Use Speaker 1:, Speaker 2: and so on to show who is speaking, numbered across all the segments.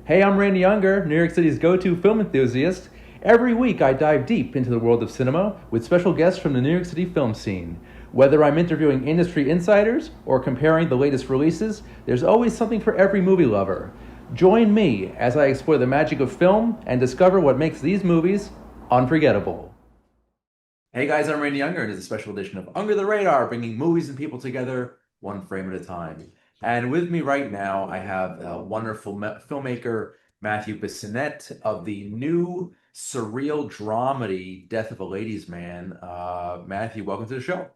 Speaker 1: Hey, I'm Randy Younger, New York City's go to film enthusiast. Every week, I dive deep into the world of cinema with special guests from the New York City film scene. Whether I'm interviewing industry insiders or comparing the latest releases, there's always something for every movie lover. Join me as I explore the magic of film and discover what makes these movies unforgettable. Hey guys, I'm Randy Younger, and it's a special edition of Under the Radar, bringing movies and people together one frame at a time. And with me right now, I have a wonderful filmmaker, Matthew Bissonnette, of the new surreal dramedy Death of a Ladies' Man. Matthew, welcome to the show.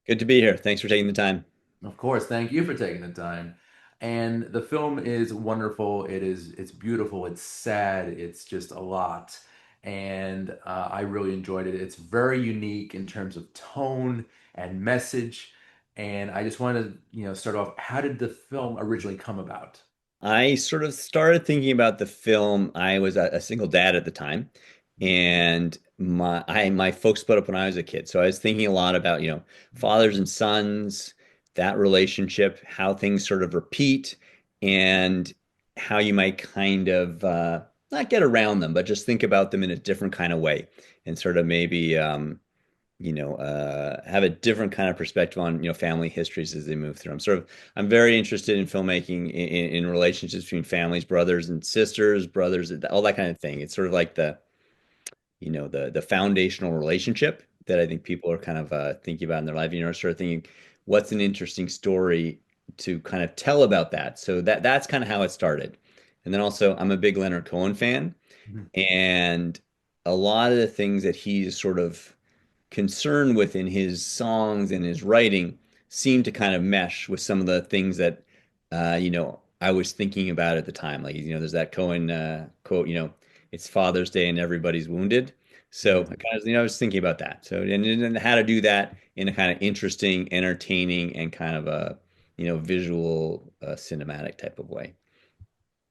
Speaker 2: Good to be here. Thanks for taking the time.
Speaker 1: Of course, thank you for taking the time. And the film is wonderful. It's beautiful. It's sad. It's just a lot. And I really enjoyed it. It's very unique in terms of tone and message. And I just wanted to, start off, how did the film originally come about?
Speaker 2: I sort of started thinking about the film. I was a single dad at the time, and my folks split up when I was a kid. So I was thinking a lot about, fathers and sons, that relationship, how things sort of repeat, and how you might kind of not get around them, but just think about them in a different kind of way, and sort of maybe have a different kind of perspective on, family histories as they move through. I'm very interested in filmmaking in relationships between families, brothers and sisters, brothers, all that kind of thing. It's sort of like the foundational relationship that I think people are kind of thinking about in their life. Sort of thinking, what's an interesting story to kind of tell about that? So that's kind of how it started. And then also, I'm a big Leonard Cohen fan,
Speaker 1: Mhm.
Speaker 2: and a lot of the things that he's sort of concerned with in his songs and his writing seem to kind of mesh with some of the things that I was thinking about at the time. Like, there's that Cohen quote, it's Father's Day and everybody's wounded. So I kind of, I was thinking about that. So and how to do that in a kind of interesting, entertaining, and kind of a visual, cinematic type of way.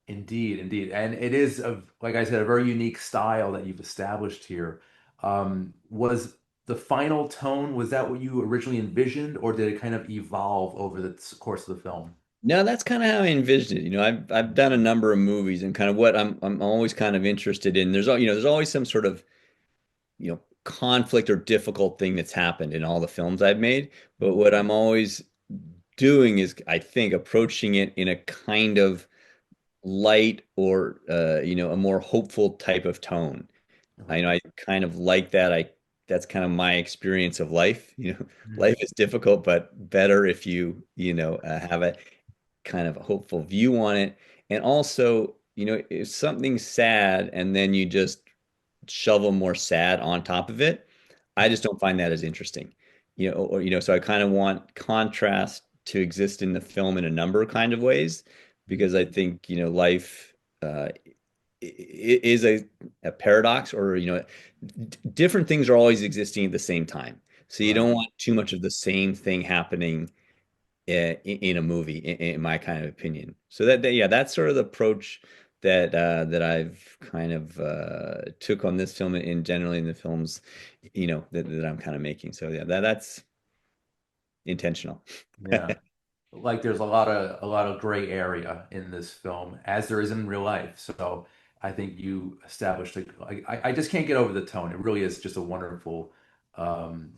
Speaker 1: Indeed, indeed. And it is, like I said, a very unique style that you've established here. Was the final tone, was that what you originally envisioned, or did it kind of evolve over the course of the film?
Speaker 2: No, that's kind of how I envisioned it. I've done a number of movies, and kind of what I'm always kind of interested in. There's always some sort of conflict or difficult thing that's happened in all the films I've made. But what I'm always doing is, I think, approaching it in a kind of light or a more hopeful type of tone. I kind of like that. I That's kind of my experience of life. Life is difficult, but better if have a kind of hopeful view on it. And also, if something's sad and then you just shovel more sad on top of it, I just don't find that as interesting. So I kind of want contrast to exist in the film in a number of kind of ways, because I think, life is a paradox, or, different things are always existing at the same time. So you
Speaker 1: Right.
Speaker 2: don't want too much of the same thing happening in a movie, in my kind of opinion. So yeah, that's sort of the approach that I've kind of took on this film, and generally in the films, that I'm kind of making. So yeah, that's intentional.
Speaker 1: Yeah. Like there's a lot of gray area in this film, as there is in real life. So I think you established I just can't get over the tone. It really is just a wonderful um,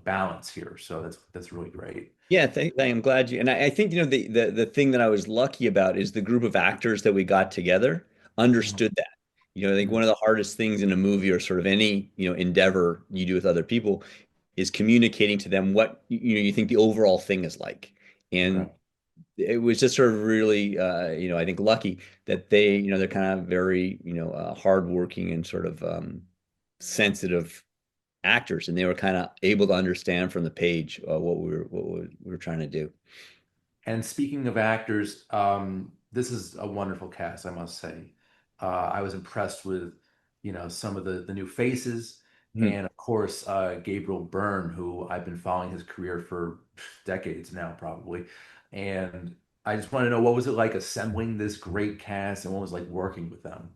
Speaker 1: balance here. So that's really great.
Speaker 2: Yeah, I'm glad you. And I think, the thing that I was lucky about is the group of actors that we got together
Speaker 1: Mhm.
Speaker 2: understood that. I think
Speaker 1: Mhm.
Speaker 2: one of the hardest things in a movie, or sort of any endeavor you do with other people, is communicating to them what you think the overall thing is like. And
Speaker 1: Right.
Speaker 2: it was just sort of really, I think, lucky that they're kind of very, hardworking and sort of sensitive actors, and they were kind of able to understand from the page what we were trying to do.
Speaker 1: And speaking of actors, this is a wonderful cast, I must say. I was impressed with, some of the new faces,
Speaker 2: Hmm.
Speaker 1: and of course, Gabriel Byrne, who I've been following his career for decades now, probably. And I just want to know, what was it like assembling this great cast, and what was it like working with them?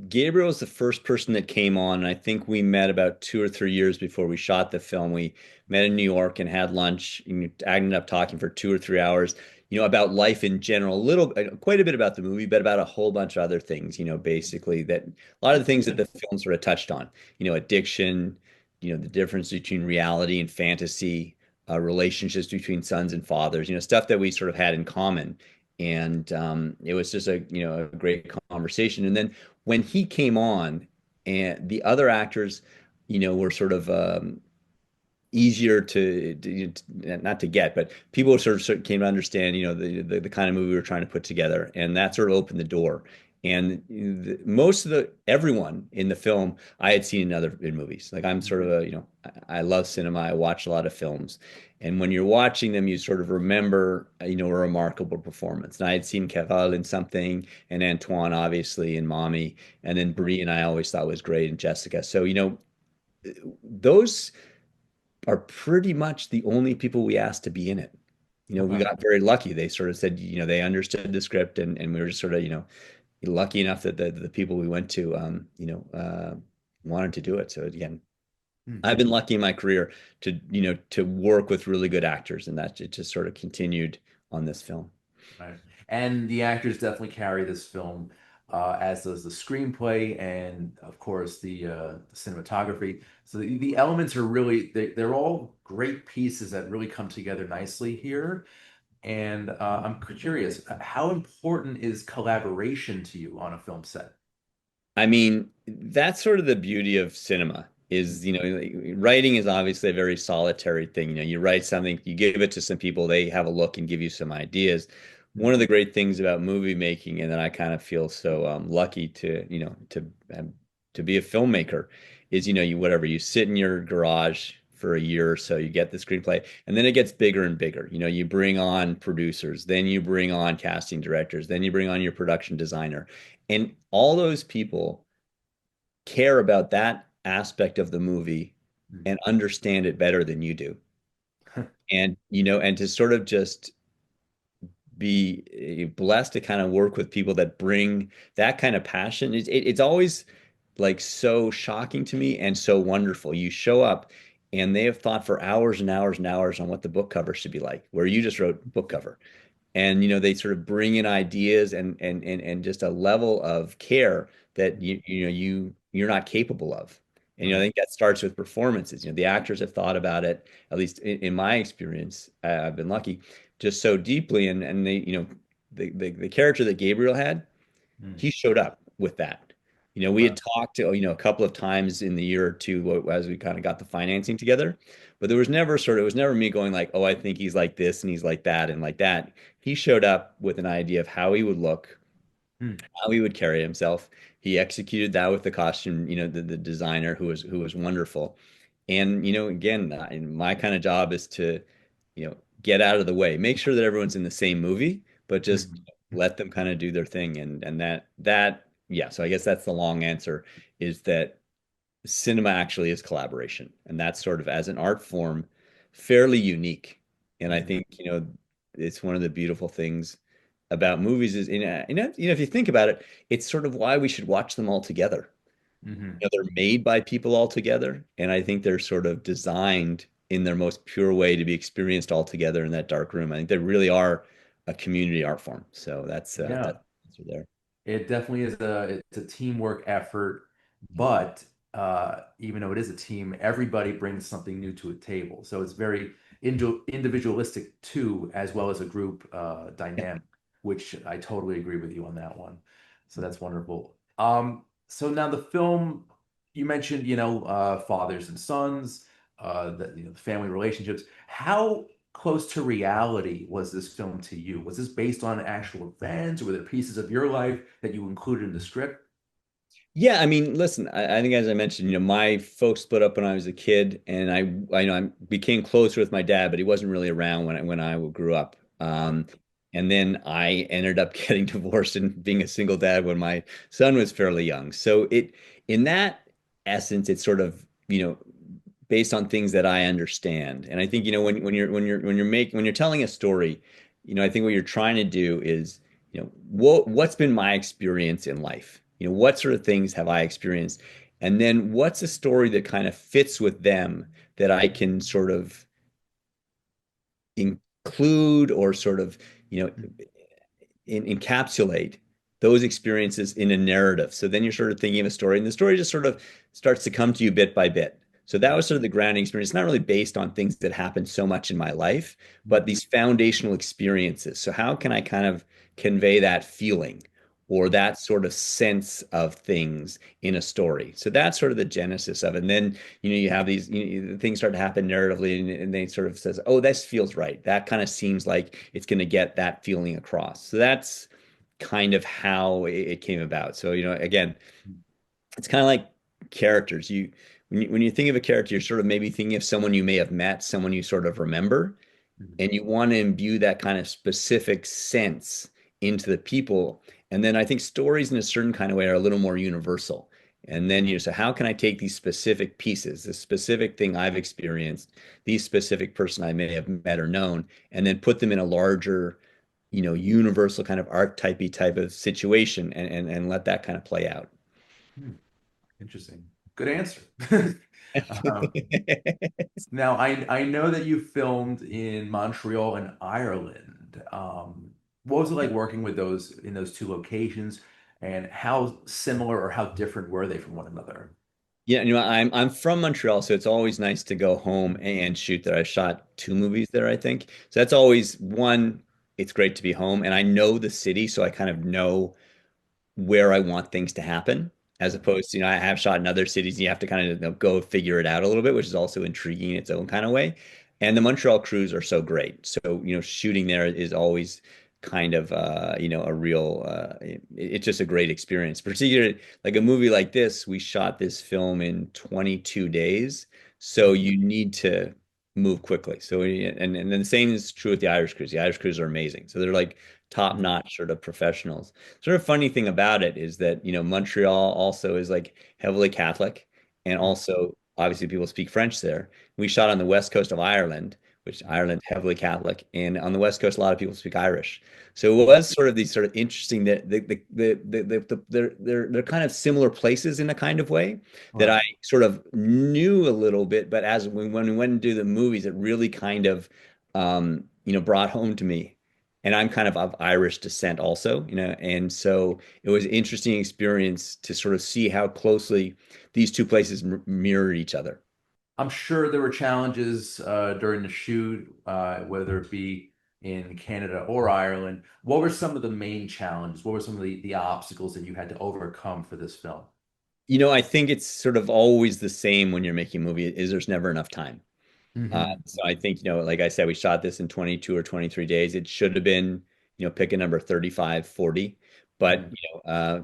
Speaker 2: Gabriel was the first person that came on, and I think we met about 2 or 3 years before we shot the film. We met in New York and had lunch, and ended up talking for 2 or 3 hours. about life in general, a little, quite a bit about the movie, but about a whole bunch of other things, basically that a lot of the things that the film sort of touched on, addiction, the difference between reality and fantasy, relationships between sons and fathers, stuff that we sort of had in common. And it was just a great conversation. And then when he came on, and the other actors, were sort of easier not to get, but people sort of came to understand, the kind of movie we were trying to put together, and that sort of opened the door. And most of the everyone in the film I had seen in movies. Like I'm sort of I love cinema. I watch a lot of films, and when you're watching them, you sort of remember a remarkable performance. And I had seen Caval in something, and Antoine obviously in Mommy, and then Brie and I always thought was great, and Jessica. So those are pretty much the only people we asked to be in it. We
Speaker 1: Okay.
Speaker 2: got very lucky. They sort of said, they understood the script, and we were just sort of, lucky enough that the people we went to, wanted to do it. So again,
Speaker 1: Hmm.
Speaker 2: I've been lucky in my career to work with really good actors, and that it just sort of continued on this film.
Speaker 1: Right. And the actors definitely carry this film, as does the screenplay and, of course, the cinematography. So the elements are really, they're all great pieces that really come together nicely here. And I'm curious, how important is collaboration to you on a film set?
Speaker 2: I mean, that's sort of the beauty of cinema is, like, writing is obviously a very solitary thing. You write something, you give it to some people, they have a look and give you some ideas. One of the great things about movie making, and that I kind of feel so lucky to be a filmmaker, is, you sit in your garage for a year or so, you get the screenplay, and then it gets bigger and bigger. You bring on producers, then you bring on casting directors, then you bring on your production designer. And all those people care about that aspect of the movie and understand it better than you do. And to sort of just be blessed to kind of work with people that bring that kind of passion. It's always like so shocking to me and so wonderful. You show up and they have thought for hours and hours and hours on what the book cover should be like, where you just wrote book cover. And they sort of bring in ideas and just a level of care that you're not capable of. And I
Speaker 1: Right.
Speaker 2: think that starts with performances. The actors have thought about it, at least in my experience. I've been lucky, just so deeply. And they, the character that Gabriel had,
Speaker 1: Mm.
Speaker 2: he showed up with that. We
Speaker 1: Okay.
Speaker 2: had talked to, a couple of times in the year or two as we kind of got the financing together, but it was never me going like, oh, I think he's like this and he's like that and like that. He showed up with an idea of how he would look,
Speaker 1: Mm.
Speaker 2: how he would carry himself. He executed that with the costume, the designer who was wonderful. And again, my kind of job is to, get out of the way, make sure that everyone's in the same movie, but just
Speaker 1: Mm.
Speaker 2: let them kind of do their thing. And that yeah. So I guess that's the long answer is that cinema actually is collaboration, and that's sort of as an art form fairly unique. And I
Speaker 1: Mm.
Speaker 2: think it's one of the beautiful things about movies is if you think about it, it's sort of why we should watch them all together.
Speaker 1: Mhm.
Speaker 2: They're made by people all together, and I think they're sort of designed in their most pure way to be experienced all together in that dark room. I think they really are a community art form. So
Speaker 1: Yeah.
Speaker 2: that's there.
Speaker 1: It definitely is it's a teamwork effort, but even though it is a team, everybody brings something new to a table. So it's very individualistic too, as well as a group dynamic, which I totally agree with you on that one. So that's wonderful. So now the film, you mentioned, fathers and sons, the family relationships. How close to reality was this film to you? Was this based on actual events, or were there pieces of your life that you included in the script?
Speaker 2: Yeah, I mean, listen, I think as I mentioned, my folks split up when I was a kid, and I became closer with my dad, but he wasn't really around when I grew up. And then I ended up getting divorced and being a single dad when my son was fairly young. So in that essence, it's sort of, based on things that I understand. And I think, when you're telling a story, I think what you're trying to do is, what's been my experience in life? What sort of things have I experienced? And then what's a story that kind of fits with them that I can sort of include or sort of you know, encapsulate those experiences in a narrative. So then you're sort of thinking of a story, and the story just sort of starts to come to you bit by bit. So that was sort of the grounding experience. It's not really based on things that happened so much in my life, but these foundational experiences. So how can I kind of convey that feeling or that sort of sense of things in a story? So that's sort of the genesis of it. And then, you have these things start to happen narratively, and they sort of says, oh, this feels right. That kind of seems like it's going to get that feeling across. So that's kind of how it came about. So, again, it's kind of like characters. When you think of a character, you're sort of maybe thinking of someone you may have met, someone you sort of remember, and you want to imbue that kind of specific sense into the people. And then I think stories in a certain kind of way are a little more universal. And then so how can I take these specific pieces, this specific thing I've experienced, these specific person I may have met or known, and then put them in a larger, universal kind of archetypy type of situation, and let that kind of play out.
Speaker 1: Hmm, interesting. Good answer. Um, Now, I know that you filmed in Montreal and Ireland. What was it like working with those in those two locations, and how similar or how different were they from one another?
Speaker 2: Yeah, I'm from Montreal, so it's always nice to go home and shoot there. I shot two movies there, I think. So that's always one, it's great to be home. And I know the city, so I kind of know where I want things to happen, as opposed to, I have shot in other cities and you have to kind of go figure it out a little bit, which is also intriguing in its own kind of way. And the Montreal crews are so great. So, shooting there is always kind of, a real, it's just a great experience. Particularly like a movie like this, we shot this film in 22 days. So you need to move quickly. So, and then the same is true with the Irish crews. The Irish crews are amazing. So they're like top-notch sort of professionals. Sort of funny thing about it is that, Montreal also is like heavily Catholic, and also obviously people speak French there. We shot on the west coast of Ireland, which Ireland heavily Catholic, and on the west coast a lot of people speak Irish. So it was sort of these sort of interesting that they're kind of similar places in a kind of way that I
Speaker 1: Right.
Speaker 2: sort of knew a little bit, but when we went and do the movies, it really kind of brought home to me. And I'm kind of Irish descent also, and so it was an interesting experience to sort of see how closely these two places mirrored each other.
Speaker 1: I'm sure there were challenges during the shoot, whether it be in Canada or Ireland. What were some of the main challenges? What were some of the obstacles that you had to overcome for this film?
Speaker 2: I think it's sort of always the same when you're making a movie, is there's never enough time.
Speaker 1: Hmm.
Speaker 2: So I think, like I said, we shot this in 22 or 23 days. It should have been, pick a number 35, 40. But,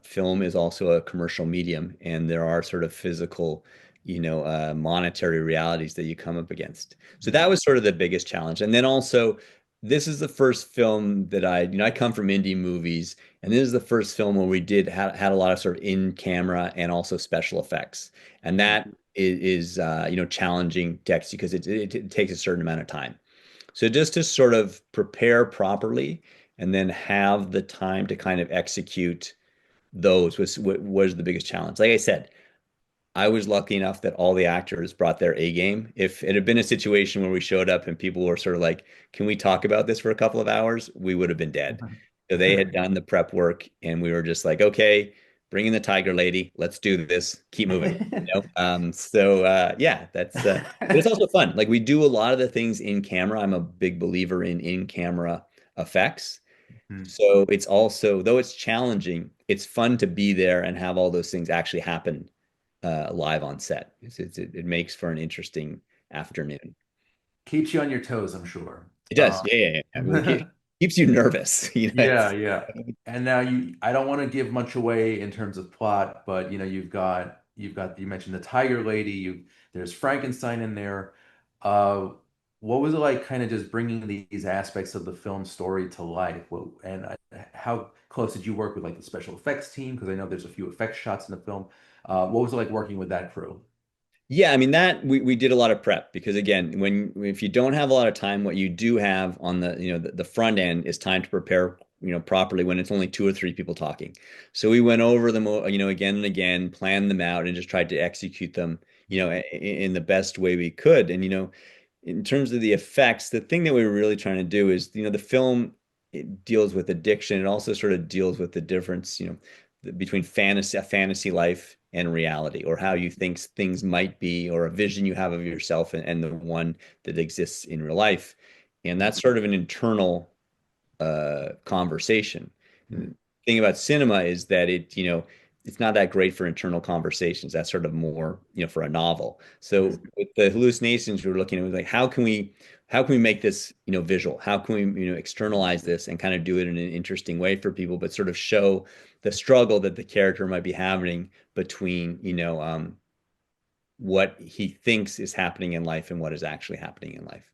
Speaker 2: film is also a commercial medium, and there are sort of physical, monetary realities that you come up against. So that was sort of the biggest challenge. And then also, this is the first film that I come from indie movies, and this is the first film where we had a lot of sort of in camera and also special effects. And that is challenging to execute because it takes a certain amount of time. So just to sort of prepare properly and then have the time to kind of execute those was the biggest challenge. Like I said, I was lucky enough that all the actors brought their A game. If it had been a situation where we showed up and people were sort of like, "Can we talk about this for a couple of hours?" We would have been dead. So they had done the prep work, and we were just like, "Okay, bring in the tiger lady. Let's do this. Keep moving." Yeah, but it's also fun. Like we do a lot of the things in camera. I'm a big believer in camera effects. So it's also, though it's challenging, it's fun to be there and have all those things actually happen live on set. It makes for an interesting afternoon.
Speaker 1: Keeps you on your toes, I'm sure.
Speaker 2: It does. Yeah, yeah, yeah. Well, keeps you nervous.
Speaker 1: Yeah, yeah. And now I don't want to give much away in terms of plot, but you mentioned the Tiger Lady, there's Frankenstein in there. Uh what was it like kind of just bringing these aspects of the film story to life? How close did you work with like the special effects team? Because I know there's a few effects shots in the film. What was it like working with that crew?
Speaker 2: Yeah, I mean that we did a lot of prep because again, if you don't have a lot of time, what you do have on the front end is time to prepare, properly when it's only two or three people talking. So we went over them, again and again, planned them out, and just tried to execute them, in the best way we could. And in terms of the effects, the thing that we were really trying to do is, the film it deals with addiction. It also sort of deals with the difference, between fantasy, a fantasy life and reality, or how you think things might be, or a vision you have of yourself and the one that exists in real life. And that's sort of an internal conversation.
Speaker 1: Mm.
Speaker 2: And the thing about cinema is that it's not that great for internal conversations. That's sort of more, for a novel. So
Speaker 1: Mm.
Speaker 2: with the hallucinations, we were looking at like how can we make this, visual? How can we, externalize this and kind of do it in an interesting way for people, but sort of show the struggle that the character might be having between, what he thinks is happening in life and what is actually happening in life.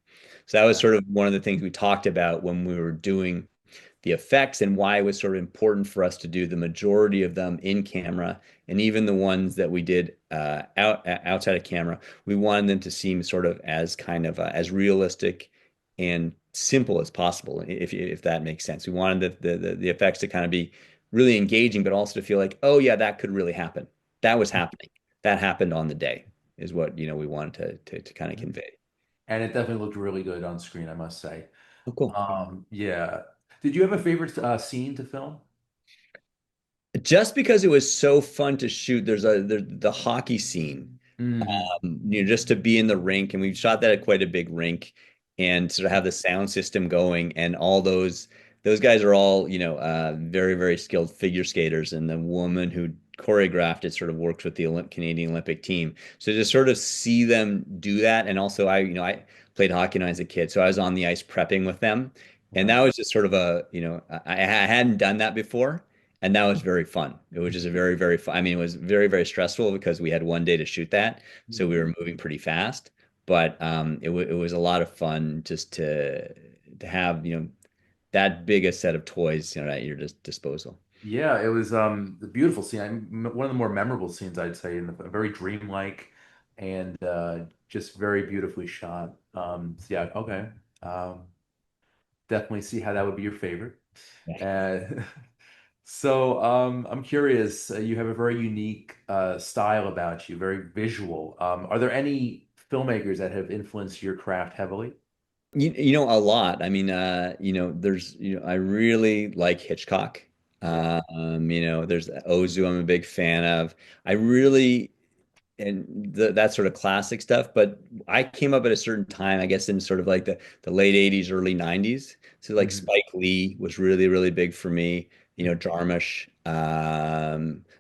Speaker 2: So that was sort of one of the things we talked about when we were doing the effects, and why it was sort of important for us to do the majority of them in camera, and even the ones that we did outside of camera, we wanted them to seem sort of as kind of as realistic and simple as possible, if that makes sense. We wanted the effects to kind of be really engaging, but also to feel like, oh yeah, that could really happen. That was happening. That happened on the day, is what we wanted to kind of
Speaker 1: Mm.
Speaker 2: convey.
Speaker 1: And it definitely looked really good on screen, I must say.
Speaker 2: Oh, cool.
Speaker 1: Yeah. Did you have a favorite scene to film?
Speaker 2: Just because it was so fun to shoot, there's the hockey scene,
Speaker 1: Hmm.
Speaker 2: just to be in the rink, and we shot that at quite a big rink, and sort of have the sound system going, and all those guys are all, very, very skilled figure skaters, and the woman who choreographed it sort of works with the Canadian Olympic team. So to sort of see them do that, and also I played hockey when I was a kid, so I was on the ice prepping with them, and
Speaker 1: Okay.
Speaker 2: that was just sort of I hadn't done that before. And that was very fun. It was just a very, very fun. I mean, it was very, very stressful because we had one day to shoot that, so we
Speaker 1: Mhm.
Speaker 2: were moving pretty fast. But it was a lot of fun just to have that big a set of toys at your disposal.
Speaker 1: Yeah, it was the beautiful scene. One of the more memorable scenes, I'd say, very dreamlike and just very beautifully shot. So yeah, okay. Um, Definitely see how that would be your favorite. Uh, so I'm curious. You have a very unique style about you, very visual. Are there any filmmakers that have influenced your craft heavily?
Speaker 2: A lot. I mean, I really like Hitchcock.
Speaker 1: Yeah.
Speaker 2: There's Ozu I'm a big fan of. I really that sort of classic stuff. But I came up at a certain time, I guess, in sort of like the late 80s, early 90s. So like
Speaker 1: Mhm.
Speaker 2: Spike Lee was really, really big for me. Jarmusch,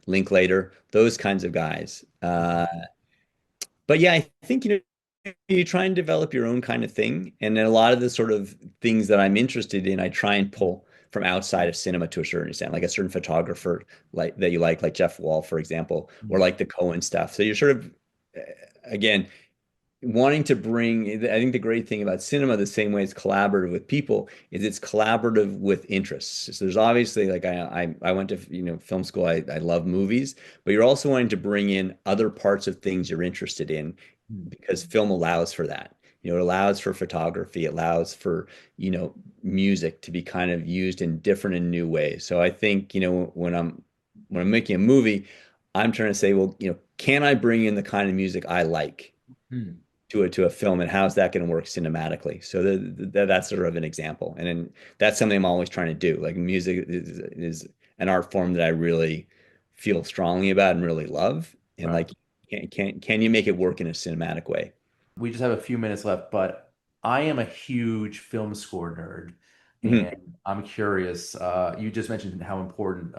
Speaker 2: Linklater, those kinds of guys. But yeah, I think you try and develop your own kind of thing. And then a lot of the sort of things that I'm interested in, I try and pull from outside of cinema to a certain extent, like a certain photographer that you like Jeff Wall, for example, or
Speaker 1: Mhm.
Speaker 2: like the Cohen stuff. So you're sort of, again, wanting to bring, I think the great thing about cinema, the same way it's collaborative with people, is it's collaborative with interests. So there's obviously, like, I went to film school. I love movies, but you're also wanting to bring in other parts of things you're interested in,
Speaker 1: Mhm.
Speaker 2: because film allows for that. It allows for photography, it allows for, music to be kind of used in different and new ways. So I think, when I'm making a movie, I'm trying to say, well, can I bring in the kind of music I like
Speaker 1: Mhm.
Speaker 2: to a film, and how's that going to work cinematically? So that's sort of an example, and then that's something I'm always trying to do. Like, music is an art form that I really feel strongly about and really love, and
Speaker 1: Right.
Speaker 2: like, can you make it work in a cinematic way?
Speaker 1: We just have a few minutes left, but I am a huge film score nerd,
Speaker 2: Mhm.
Speaker 1: and I'm curious. You just mentioned how important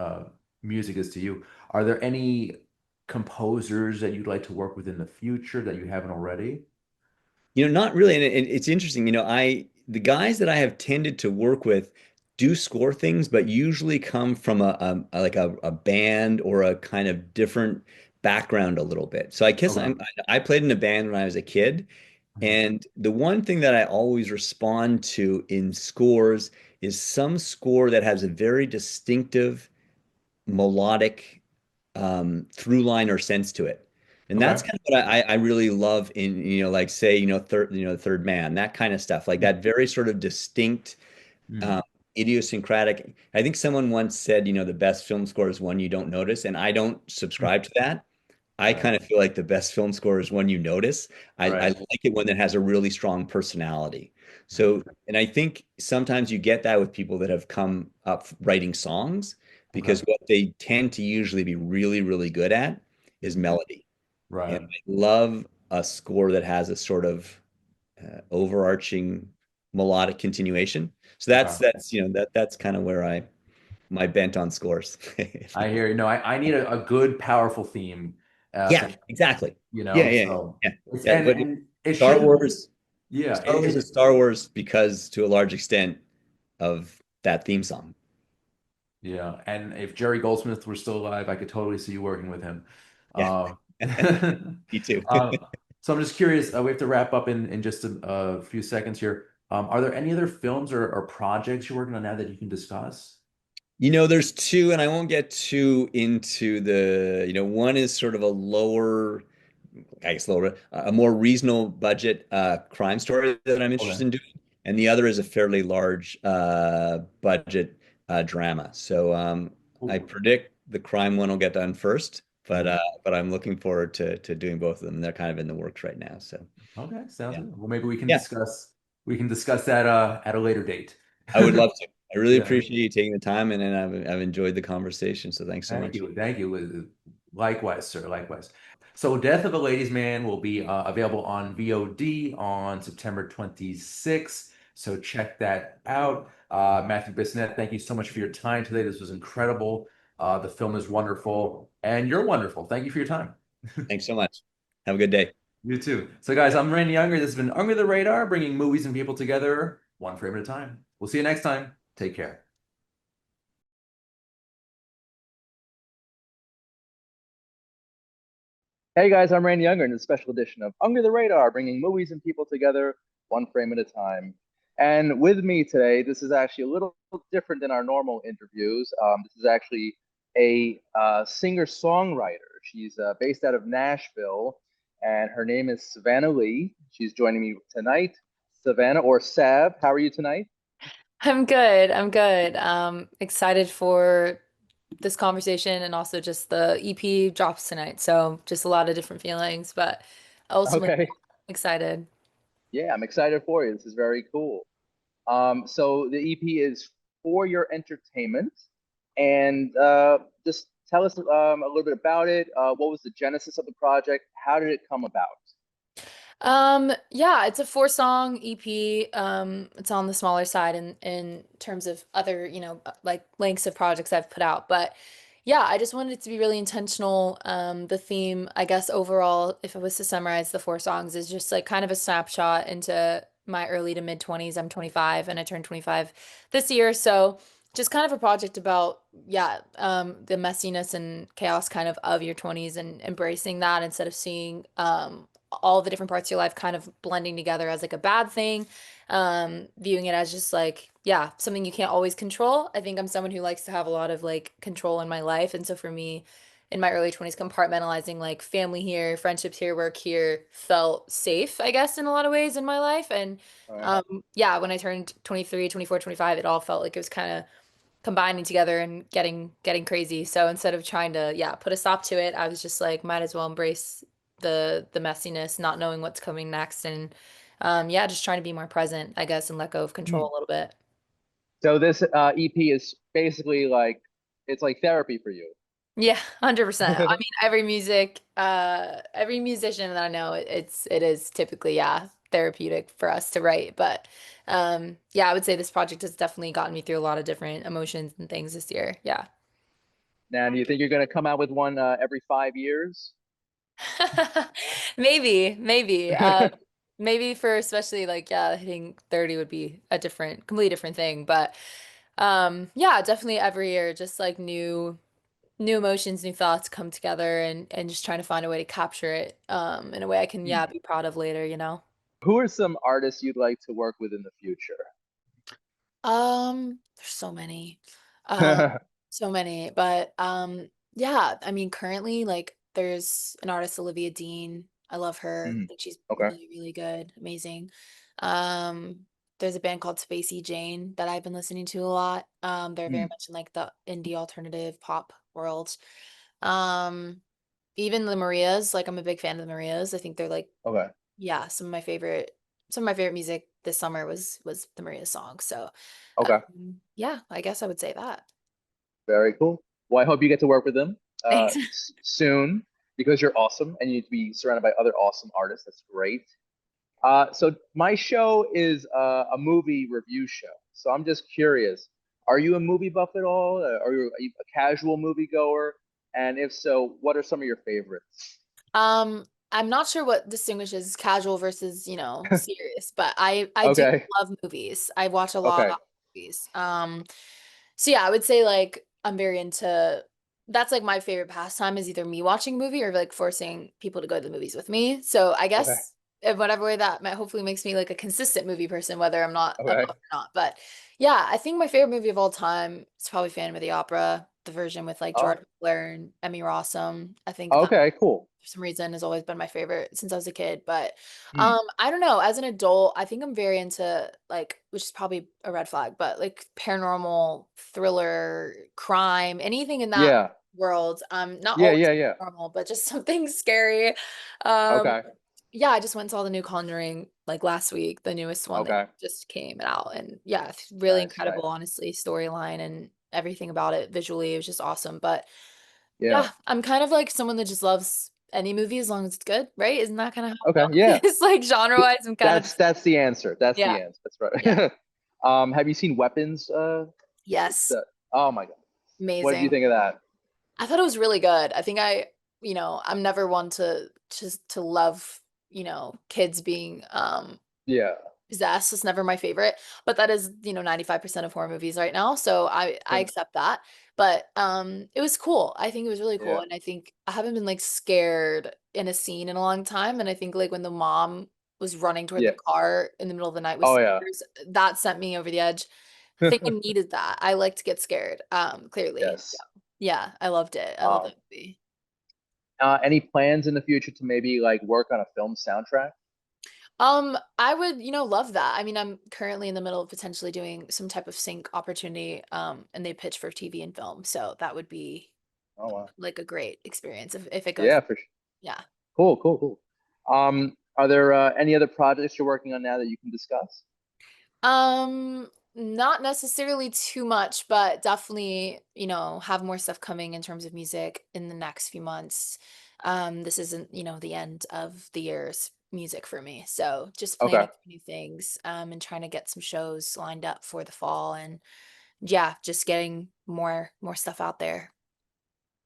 Speaker 1: music is to you. Are there any composers that you'd like to work with in the future that you haven't already?
Speaker 2: Not really. And it's interesting. The guys that I have tended to work with do score things, but usually come from like a band or a kind of different background a little bit. So I guess
Speaker 1: Okay.
Speaker 2: I played in a band when I was a kid,
Speaker 1: Mhm.
Speaker 2: and the one thing that I always respond to in scores is some score that has a very distinctive melodic through line or sense to it. And that's
Speaker 1: Okay.
Speaker 2: kind of what I really love in, like, say, Third Man, that kind of stuff, like that very sort of distinct,
Speaker 1: Mhm.
Speaker 2: um, idiosyncratic. I think someone once said, the best film score is one you don't notice, and I don't subscribe to that. I
Speaker 1: Right.
Speaker 2: kind of feel like the best film score is one you notice. I
Speaker 1: Right.
Speaker 2: like it when it has a really strong personality. So,
Speaker 1: Okay.
Speaker 2: and I think sometimes you get that with people that have come up writing songs because
Speaker 1: Okay.
Speaker 2: what they tend to usually be really, really good at is
Speaker 1: Mhm.
Speaker 2: melody. And
Speaker 1: Right.
Speaker 2: I love a score that has a sort of overarching melodic continuation. So
Speaker 1: Okay.
Speaker 2: that's kind of where I my bent on scores.
Speaker 1: I hear you. No, I need a good, powerful theme.
Speaker 2: Yeah,
Speaker 1: Thing,
Speaker 2: exactly.
Speaker 1: you
Speaker 2: Yeah,
Speaker 1: know,
Speaker 2: yeah, yeah,
Speaker 1: so
Speaker 2: yeah.
Speaker 1: it's
Speaker 2: Yeah, but
Speaker 1: and it
Speaker 2: Star
Speaker 1: shouldn't,
Speaker 2: Wars,
Speaker 1: yeah,
Speaker 2: Star Wars is
Speaker 1: it
Speaker 2: Star Wars because to a large extent of that theme song.
Speaker 1: yeah. And if Jerry Goldsmith were still alive, I could totally see you working with him.
Speaker 2: Yeah,
Speaker 1: Uh,
Speaker 2: me too.
Speaker 1: uh, so I'm just curious, we have to wrap up in just a few seconds here. Are there any other films or projects you're working on now that you can discuss?
Speaker 2: There's two, and I won't get too into one is sort of a lower, I guess lower, a more reasonable budget crime story that I'm
Speaker 1: Okay.
Speaker 2: interested in doing, and the other is a fairly large budget drama. So I
Speaker 1: Cool.
Speaker 2: predict the crime one will get done first, but
Speaker 1: Mhm.
Speaker 2: uh, but I'm looking forward to doing both of them. They're kind of in the works right now. So
Speaker 1: Okay, sounds
Speaker 2: yeah,
Speaker 1: good. Well, maybe
Speaker 2: yeah,
Speaker 1: we can discuss that at a later date.
Speaker 2: I would love to. I really
Speaker 1: Yeah.
Speaker 2: appreciate you taking the time, and I've enjoyed the conversation. So thanks so
Speaker 1: Thank
Speaker 2: much.
Speaker 1: you. Thank you. Likewise, sir. Likewise. So, Death of a Ladies Man will be available on VOD on September 26th. So, check that out. Matthew Bissonnette, thank you so much for your time today. This was incredible. The film is wonderful, and you're wonderful. Thank you for your time.
Speaker 2: Thanks so much. Have a good day.
Speaker 1: You too. So, guys, I'm Randy Unger. This has been Under the Radar, bringing movies and people together one frame at a time. We'll see you next time. Take care.
Speaker 3: Hey guys, I'm Randy Younger in this special edition of Under the Radar, bringing movies and people together one frame at a time. And with me today, this is actually a little different than our normal interviews. This is actually a singer-songwriter. She's based out of Nashville, and her name is Savanna Leigh. She's joining me tonight. Savanna or Sav, how are you tonight?
Speaker 4: I'm good. I'm good. Excited for this conversation and also just the EP drops tonight. So just a lot of different feelings, but ultimately
Speaker 3: Okay.
Speaker 4: excited.
Speaker 3: Yeah, I'm excited for you. This is very cool. So the EP is for your entertainment, and just tell us a little bit about it. What was the genesis of the project? How did it come about?
Speaker 4: Yeah, it's a four-song EP. It's on the smaller side in terms of other, like lengths of projects I've put out. But yeah, I just wanted it to be really intentional. The theme, I guess overall, if I was to summarize the four songs, is just like kind of a snapshot into my early to mid 20s. I'm 25 and I turned 25 this year. So just kind of a project about, yeah, the messiness and chaos kind of your 20s and embracing that instead of seeing all the different parts of your life kind of blending together as like a bad thing, viewing it as just like, yeah, something you can't always control. I think I'm someone who likes to have a lot of like control in my life. And so for me, in my early 20s, compartmentalizing like family here, friendships here, work here felt safe, I guess, in a lot of ways in my life. And
Speaker 3: All right.
Speaker 4: yeah, when I turned 23, 24, 25, it all felt like it was kind of combining together and getting crazy. So instead of trying to, yeah, put a stop to it, I was just like, might as well embrace the messiness, not knowing what's coming next, and yeah, just trying to be more present, I guess, and let go of control
Speaker 3: Hmm.
Speaker 4: a little bit.
Speaker 3: So this EP is basically like it's like therapy for you.
Speaker 4: Yeah, 100%. I mean, every musician that I know, it is typically, yeah, therapeutic for us to write. But yeah, I would say this project has definitely gotten me through a lot of different emotions and things this year. Yeah.
Speaker 3: Now, do you think you're going to come out with one every 5 years?
Speaker 4: Maybe. Maybe for especially like yeah, hitting 30 would be a completely different thing. But yeah, definitely every year, just like new emotions, new thoughts come together and just trying to find a way to capture it in a way I can yeah,
Speaker 3: Hmm.
Speaker 4: be proud of later, you know.
Speaker 3: Who are some artists you'd like to work with in the future?
Speaker 4: There's so many. Um, so many, but yeah, I mean currently like there's an artist Olivia Dean. I love her. I
Speaker 3: Hmm.
Speaker 4: think she's
Speaker 3: Okay.
Speaker 4: really, really good, amazing. Um, there's a band called Spacey Jane that I've been listening to a lot. They're very
Speaker 3: Hmm.
Speaker 4: much in like the indie alternative pop world. Um, even the Marias, like I'm a big fan of the Marias. I think they're like,
Speaker 3: Okay.
Speaker 4: yeah, some of my favorite music this summer was the Maria song. So,
Speaker 3: Okay.
Speaker 4: yeah, I guess I would say that.
Speaker 3: Very cool. Well, I hope you get to work with them
Speaker 4: Thanks.
Speaker 3: soon because you're awesome and you need to be surrounded by other awesome artists. That's great. So my show is a movie review show. So I'm just curious, are you a movie buff at all? Are you a casual movie goer? And if so, what are some of your favorites?
Speaker 4: I'm not sure what distinguishes casual versus, serious, but I do
Speaker 3: Okay.
Speaker 4: love movies. I watch a lot
Speaker 3: Okay.
Speaker 4: of movies. So yeah, I would say like I'm very into that's like my favorite pastime is either me watching a movie or like forcing people to go to the movies with me. So I
Speaker 3: Okay.
Speaker 4: guess in whatever way that might hopefully makes me like a consistent movie person, whether I'm not a
Speaker 3: Okay.
Speaker 4: buff or not. But yeah, I think my favorite movie of all time is probably Phantom of the Opera, the version with like
Speaker 3: Oh,
Speaker 4: Jordan Miller and Emmy Rossum. I think that
Speaker 3: okay. Cool.
Speaker 4: for some reason has always been my favorite since I was a kid. But
Speaker 3: Hmm.
Speaker 4: I don't know, as an adult, I think I'm very into like, which is probably a red flag, but like paranormal, thriller, crime, anything in that
Speaker 3: Yeah.
Speaker 4: world. Not
Speaker 3: Yeah.
Speaker 4: always
Speaker 3: Yeah. Yeah.
Speaker 4: normal, but just something scary. Um,
Speaker 3: Okay.
Speaker 4: yeah, I just went and saw the new Conjuring like last week, the newest one that
Speaker 3: Okay.
Speaker 4: just came out. And yeah, it's really
Speaker 3: Nice.
Speaker 4: incredible,
Speaker 3: Nice.
Speaker 4: honestly, storyline and everything about it visually. It was just awesome. But
Speaker 3: Yeah.
Speaker 4: yeah, I'm kind of like someone that just loves any movie as long as it's good, right? Isn't that kind of
Speaker 3: Okay.
Speaker 4: how
Speaker 3: Yeah.
Speaker 4: it is? Like genre-wise, I'm kind of
Speaker 3: That's the answer. That's
Speaker 4: yeah,
Speaker 3: the answer. That's
Speaker 4: yeah,
Speaker 3: right. Have you seen Weapons?
Speaker 4: yes,
Speaker 3: Oh my God. What did you
Speaker 4: amazing.
Speaker 3: think of that?
Speaker 4: I thought it was really good. I think I'm never one to just to love, kids being
Speaker 3: Yeah.
Speaker 4: possessed. It's never my favorite, but that is, 95% of horror movies right now. So I
Speaker 3: Yeah.
Speaker 4: accept that. But it was cool. I think it was really cool.
Speaker 3: Yeah.
Speaker 4: And I think I haven't been like scared in a scene in a long time. And I think like when the mom was running toward the
Speaker 3: Yeah.
Speaker 4: car in the middle of the night with
Speaker 3: Oh yeah.
Speaker 4: speakers, that sent me over the edge. I think I needed that. I like to get scared, clearly. So,
Speaker 3: Yes.
Speaker 4: yeah, I loved it. I love
Speaker 3: Um,
Speaker 4: that movie.
Speaker 3: any plans in the future to maybe like work on a film soundtrack?
Speaker 4: I would, love that. I mean, I'm currently in the middle of potentially doing some type of sync opportunity, and they pitch for TV and film. So that would be
Speaker 3: Oh wow.
Speaker 4: like a great experience if it goes.
Speaker 3: Yeah, for sure.
Speaker 4: Yeah.
Speaker 3: Cool, cool, cool. Are there any other projects you're working on now that you can discuss?
Speaker 4: Not necessarily too much, but definitely, have more stuff coming in terms of music in the next few months. This isn't, the end of the year's music for me. So just
Speaker 3: Okay.
Speaker 4: planning new things, and trying to get some shows lined up for the fall and yeah, just getting more stuff out there.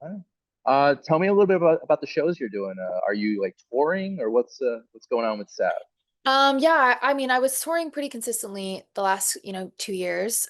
Speaker 3: All right. Tell me a little bit about the shows you're doing. Are you like touring or what's going on with Sav?
Speaker 4: Yeah, I mean, I was touring pretty consistently the last, 2 years.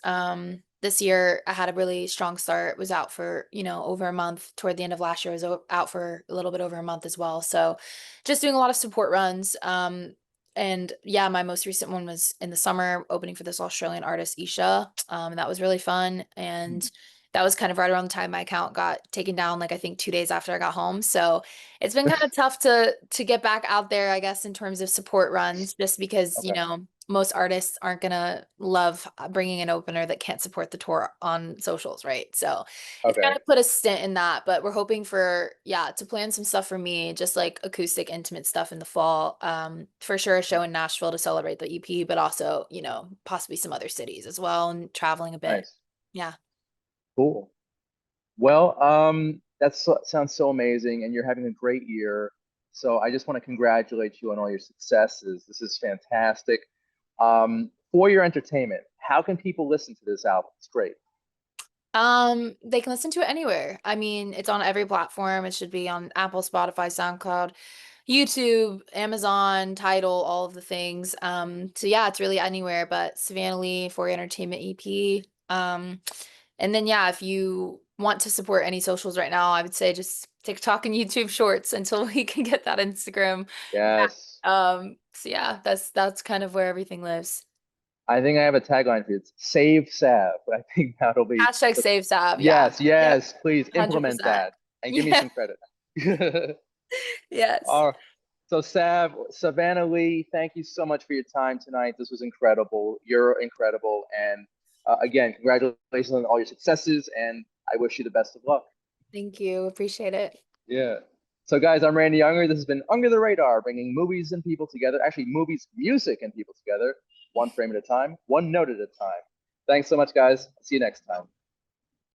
Speaker 4: This year I had a really strong start, was out for, over a month. Toward the end of last year, I was out for a little bit over a month as well. So just doing a lot of support runs. And yeah, my most recent one was in the summer, opening for this Australian artist, Isha. And that was really fun. And that was kind of right around the time my account got taken down, like I think 2 days after I got home. So it's been kind of tough to get back out there, I guess, in terms of support runs, just because,
Speaker 3: Okay.
Speaker 4: most artists aren't gonna love bringing an opener that can't support the tour on socials, right? So it's kind
Speaker 3: Okay.
Speaker 4: of put a stint in that, but we're hoping for, yeah, to plan some stuff for me, just like acoustic, intimate stuff in the fall. For sure, a show in Nashville to celebrate the EP, but also, possibly some other cities as well and traveling a bit.
Speaker 3: Nice.
Speaker 4: Yeah.
Speaker 3: Cool. Well, sounds so amazing, and you're having a great year. So I just want to congratulate you on all your successes. This is fantastic. For your entertainment, how can people listen to this album? It's great.
Speaker 4: They can listen to it anywhere. I mean, it's on every platform. It should be on Apple, Spotify, SoundCloud, YouTube, Amazon, Tidal, all of the things. So yeah, it's really anywhere, but Savannah Lee for Your Entertainment EP. And then yeah, if you want to support any socials right now, I would say just TikTok and YouTube Shorts until we can get that Instagram.
Speaker 3: Yes.
Speaker 4: So yeah, that's kind of where everything lives.
Speaker 3: I think I have a tagline for you. It's Save Sav. I think that'll be
Speaker 4: Hashtag
Speaker 3: the,
Speaker 4: save Sav. Yeah.
Speaker 3: yes,
Speaker 4: Yep.
Speaker 3: yes, please implement
Speaker 4: 100%.
Speaker 3: that and give me
Speaker 4: Yeah.
Speaker 3: some credit.
Speaker 4: Yes.
Speaker 3: Uh, so Savannah Lee, thank you so much for your time tonight. This was incredible. You're incredible. And again, congratulations on all your successes, and I wish you the best of luck.
Speaker 4: Thank you. Appreciate it.
Speaker 3: Yeah. So, guys, I'm Randy Unger. This has been Under the Radar, bringing movies and people together. Actually, movies, music, and people together, one frame at a time, one note at a time. Thanks so much, guys. See you next time.